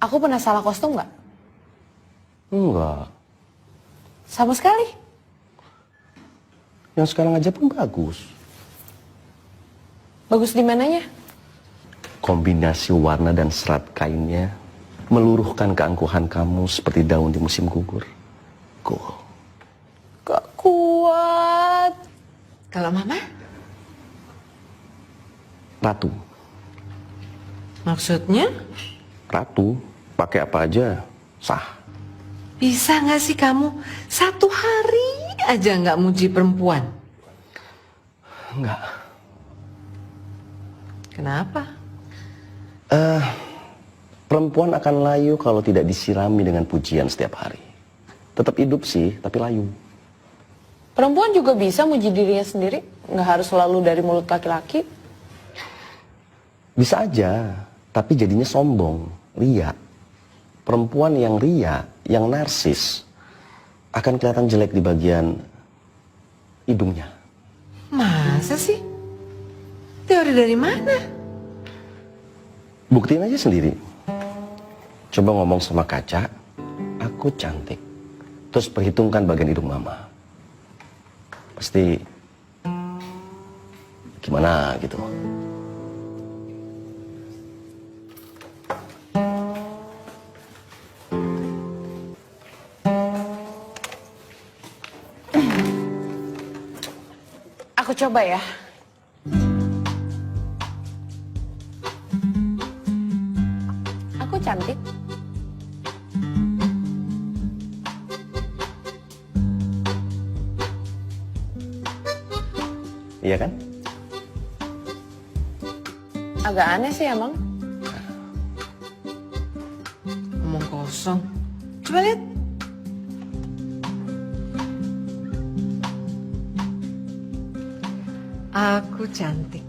Aku pernah salah kostum nggak? Enggak. Sama sekali. Yang sekarang aja pun bagus. Bagus di mananya? Kombinasi warna dan serat kainnya meluruhkan keangkuhan kamu seperti daun di musim gugur. Cool. Gak kuat. Kalau mama? Ratu. Maksudnya? Ratu, pakai apa aja sah. Bisa nggak sih kamu satu hari aja nggak muji perempuan? Enggak. Kenapa? Perempuan akan layu kalau tidak disirami dengan pujian setiap hari. Tetap hidup sih, tapi layu. Perempuan juga bisa muji dirinya sendiri, nggak harus selalu dari mulut laki-laki. Bisa aja, tapi jadinya sombong, ria. Perempuan yang ria, yang narsis, akan kelihatan jelek di bagian hidungnya. Masa sih? Teori dari mana? Buktiin aja sendiri. Coba ngomong sama kaca, aku cantik. Terus perhitungkan bagian hidung mama. Pasti gimana gitu. Aku coba ya. Aku cantik. Iya kan? Agak aneh sih emang. Ngomong kosong. Coba lihat. Aku cantik.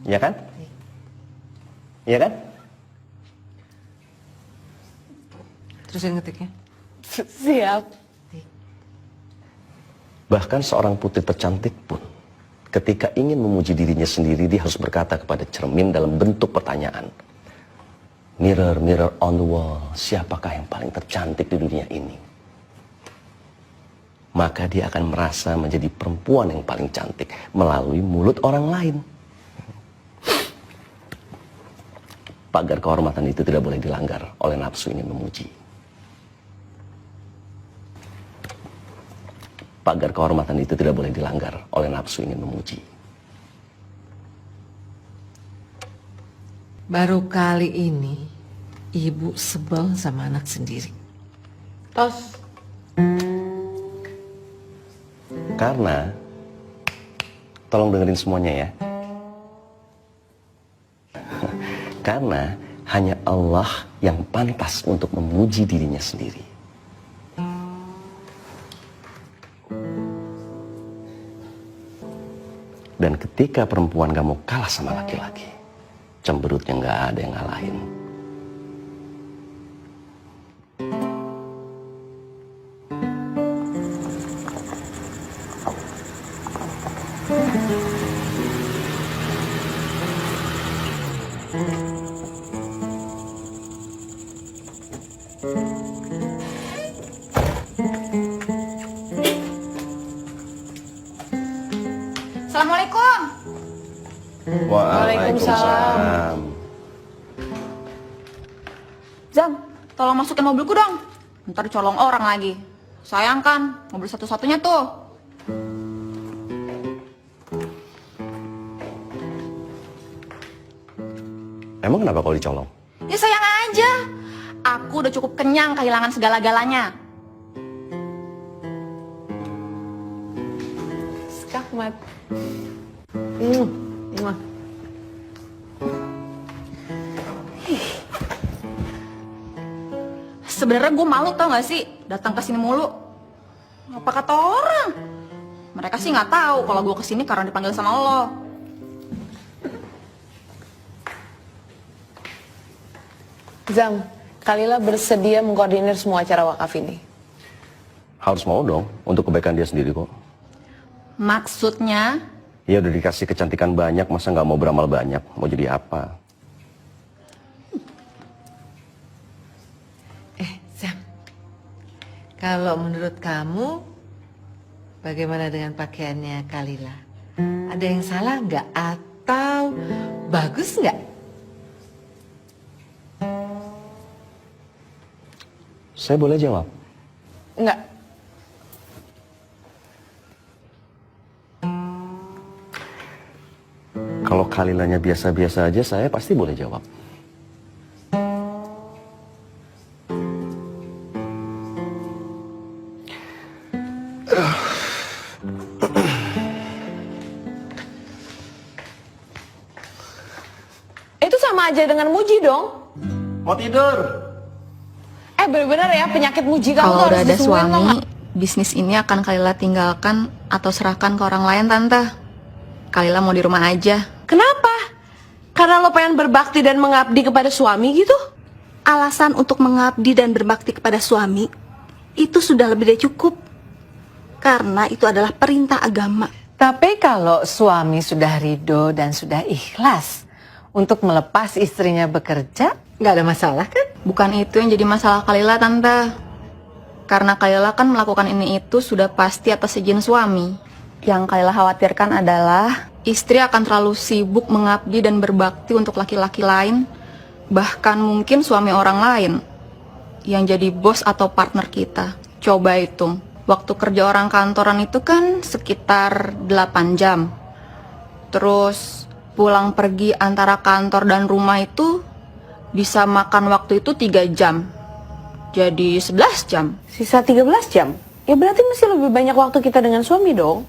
Iya kan? Iya kan? Terusin ngetiknya. Siap. Bahkan seorang putri tercantik pun, ketika ingin memuji dirinya sendiri, dia harus berkata kepada cermin dalam bentuk pertanyaan. Mirror, mirror on the wall, siapakah yang paling tercantik di dunia ini? Maka dia akan merasa menjadi perempuan yang paling cantik melalui mulut orang lain. Pagar kehormatan itu tidak boleh dilanggar oleh nafsu ingin memuji. Pagar kehormatan itu tidak boleh dilanggar oleh nafsu ingin memuji. Baru kali ini ibu sebel sama anak sendiri. Tos. Karena, tolong dengerin semuanya ya. Karena hanya Allah yang pantas untuk memuji dirinya sendiri. Dan ketika perempuan kamu kalah sama laki-laki, cemberutnya nggak ada yang ngalahin. Assalamualaikum. Waalaikumsalam. Zam, tolong masukin mobilku dong. Ntar dicolong orang lagi. Sayang kan, mobil satu-satunya tuh. Emang kenapa kalau dicolong? Ya sayang aja. Aku udah cukup kenyang kehilangan segala-galanya. Skakmat. Muah. Sebenarnya gue malu tau gak sih datang ke sini mulu. Apa kata orang? Mereka sih nggak tahu kalau gue kesini karena dipanggil sama lo. Zam, Kalila bersedia mengkoordinir semua acara wakaf ini. Harus mau dong, untuk kebaikan dia sendiri kok. Maksudnya? Ya udah dikasih kecantikan banyak, masa nggak mau beramal banyak? Mau jadi apa? Sam, kalau menurut kamu, bagaimana dengan pakaiannya Kalila? Ada yang salah nggak? Atau bagus nggak? Saya boleh jawab? Nggak. Kalau Kalilanya biasa-biasa aja, saya pasti boleh jawab. Itu sama aja dengan muji dong. Mau tidur? Bener-bener ya, penyakit muji kamu tuh Kalau udah harus ada disembuhin, tau suami, nggak? bisnis ini akan Kalila tinggalkan atau serahkan ke orang lain, Tante. Kalila mau di rumah aja. Kenapa? Karena lo pengen berbakti dan mengabdi kepada suami gitu? Alasan untuk mengabdi dan berbakti kepada suami itu sudah lebih dari cukup. Karena itu adalah perintah agama. Tapi kalau suami sudah ridho dan sudah ikhlas untuk melepas istrinya bekerja, nggak ada masalah kan? Bukan itu yang jadi masalah Kalila, Tante. Karena Kalila kan melakukan ini itu sudah pasti atas izin suami. Yang Kalila khawatirkan adalah istri akan terlalu sibuk mengabdi dan berbakti untuk laki-laki lain, bahkan mungkin suami orang lain yang jadi bos atau partner kita. Coba hitung, waktu kerja orang kantoran itu kan sekitar 8 jam. Terus pulang pergi antara kantor dan rumah itu bisa makan waktu itu 3 jam. Jadi 11 jam. Sisa 13 jam? Ya berarti masih lebih banyak waktu kita dengan suami dong.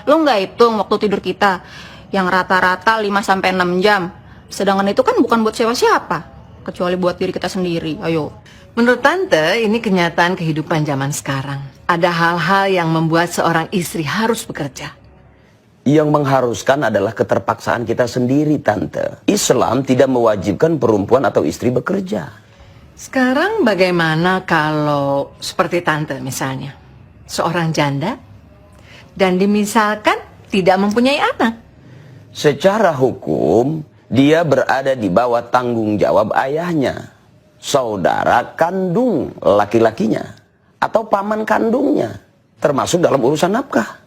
Lo nggak hitung waktu tidur kita yang rata-rata 5-6 jam. Sedangkan itu kan bukan buat siapa-siapa, kecuali buat diri kita sendiri. Ayo. Menurut Tante, ini kenyataan kehidupan zaman sekarang. Ada hal-hal yang membuat seorang istri harus bekerja. Yang mengharuskan adalah keterpaksaan kita sendiri, Tante. Islam tidak mewajibkan perempuan atau istri bekerja. Sekarang bagaimana kalau seperti Tante misalnya, seorang janda dan dimisalkan tidak mempunyai anak? Secara hukum, dia berada di bawah tanggung jawab ayahnya, saudara kandung laki-lakinya, atau paman kandungnya, termasuk dalam urusan nafkah.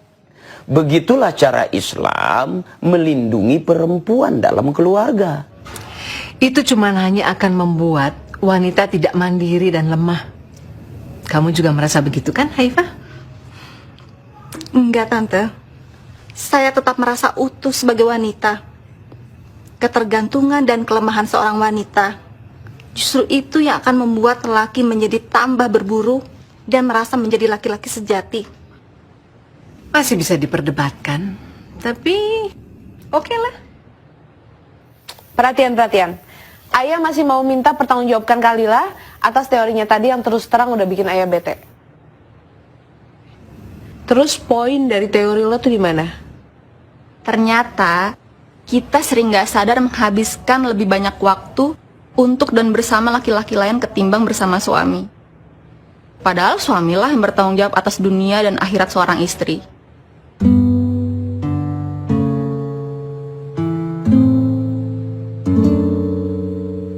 Begitulah cara Islam melindungi perempuan dalam keluarga. Itu cuma hanya akan membuat wanita tidak mandiri dan lemah. Kamu juga merasa begitu kan, Haifah? Enggak, Tante. Saya tetap merasa utuh sebagai wanita. Ketergantungan dan kelemahan seorang wanita justru itu yang akan membuat lelaki menjadi tambah berburu dan merasa menjadi laki-laki sejati. Masih bisa diperdebatkan, tapi oke lah. Perhatian. Ayah masih mau minta pertanggungjawabkan Kalila atas teorinya tadi yang terus terang udah bikin Ayah bete. Terus poin dari teori lo tuh di mana? Ternyata kita sering nggak sadar menghabiskan lebih banyak waktu untuk dan bersama laki-laki lain ketimbang bersama suami. Padahal suamilah yang bertanggung jawab atas dunia dan akhirat seorang istri.